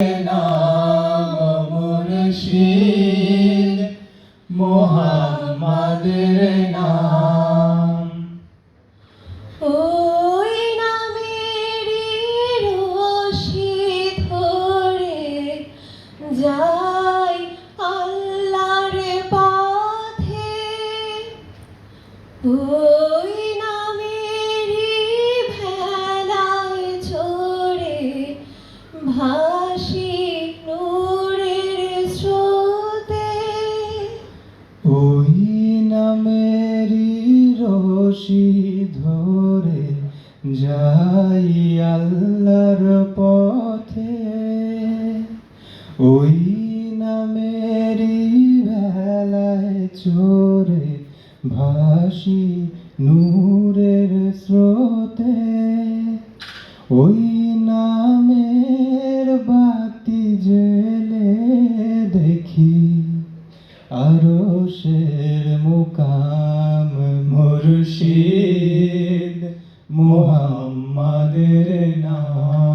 নাম মুর্শিদ মুহাম্মাদের নাম। ওই নামেরই রশি ধরে যাই আল্লাহর পথে, ওই নামেরই ভেলায় চড়ে ভাসি নূরের স্রোতে। ওই নামেরই রশি ধরে যাই আল্লাহর পথে, ওই নামেরই ভেলায় চড়ে ভাসি নূরের স্রোতে। ওই নামের বাতি জেলে দেখি আরশের মুকাম মুর্শিদ মুহাম্মাদের নাম।